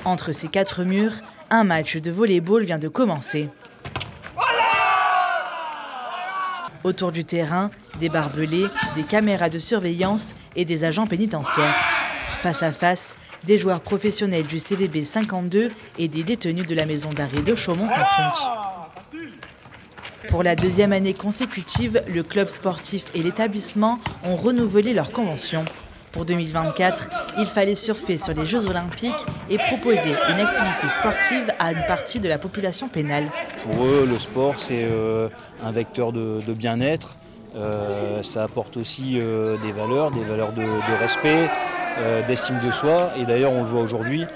Entre ces quatre murs, un match de volley-ball vient de commencer. Autour du terrain, des barbelés, des caméras de surveillance et des agents pénitentiaires. Face à face, des joueurs professionnels du CVB 52 et des détenus de la maison d'arrêt de Chaumont s'affrontent. Pour la deuxième année consécutive, le club sportif et l'établissement ont renouvelé leur convention. Pour 2024, il fallait surfer sur les Jeux Olympiques et proposer une activité sportive à une partie de la population pénale. Pour eux, le sport, c'est un vecteur de bien-être. Ça apporte aussi des valeurs de respect, d'estime de soi. Et d'ailleurs, on le voit aujourd'hui,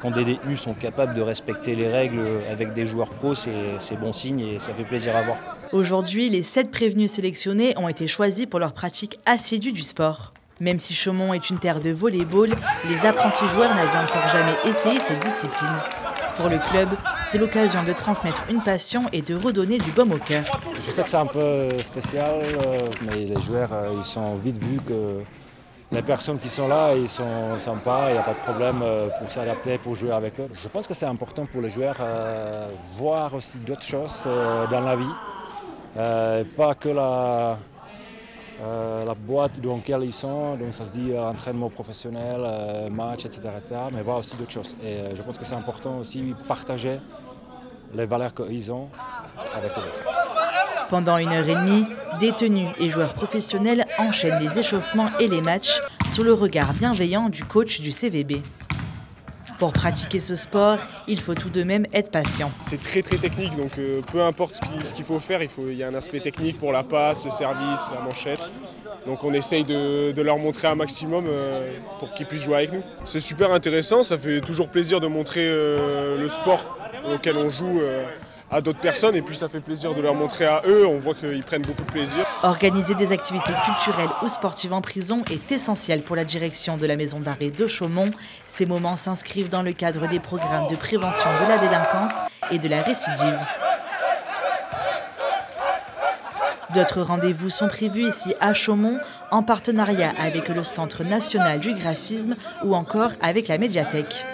quand des détenus sont capables de respecter les règles avec des joueurs pros, c'est bon signe et ça fait plaisir à voir. Aujourd'hui, les 7 prévenus sélectionnés ont été choisis pour leur pratique assidue du sport. Même si Chaumont est une terre de volley-ball, les apprentis joueurs n'avaient encore jamais essayé cette discipline. Pour le club, c'est l'occasion de transmettre une passion et de redonner du baume au cœur. Je sais que c'est un peu spécial, mais les joueurs, ils sont vite vus que les personnes qui sont là, ils sont sympas, il n'y a pas de problème pour s'adapter, pour jouer avec eux. Je pense que c'est important pour les joueurs voir aussi d'autres choses dans la vie, pas que la boîte dans laquelle ils sont, donc ça se dit entraînement professionnel, match, etc., mais voir aussi d'autres choses. Et je pense que c'est important aussi partager les valeurs qu'ils ont avec les autres. Pendant 1h30, détenus et joueurs professionnels enchaînent les échauffements et les matchs sous le regard bienveillant du coach du CVB. Pour pratiquer ce sport, il faut tout de même être patient. C'est très technique, donc peu importe ce qu'il faut faire, il y a un aspect technique pour la passe, le service, la manchette. Donc on essaye de leur montrer un maximum pour qu'ils puissent jouer avec nous. C'est super intéressant, ça fait toujours plaisir de montrer le sport auquel on joue à d'autres personnes et puis ça fait plaisir de leur montrer à eux, on voit qu'ils prennent beaucoup de plaisir. Organiser des activités culturelles ou sportives en prison est essentiel pour la direction de la maison d'arrêt de Chaumont. Ces moments s'inscrivent dans le cadre des programmes de prévention de la délinquance et de la récidive. D'autres rendez-vous sont prévus ici à Chaumont en partenariat avec le Centre national du graphisme ou encore avec la médiathèque.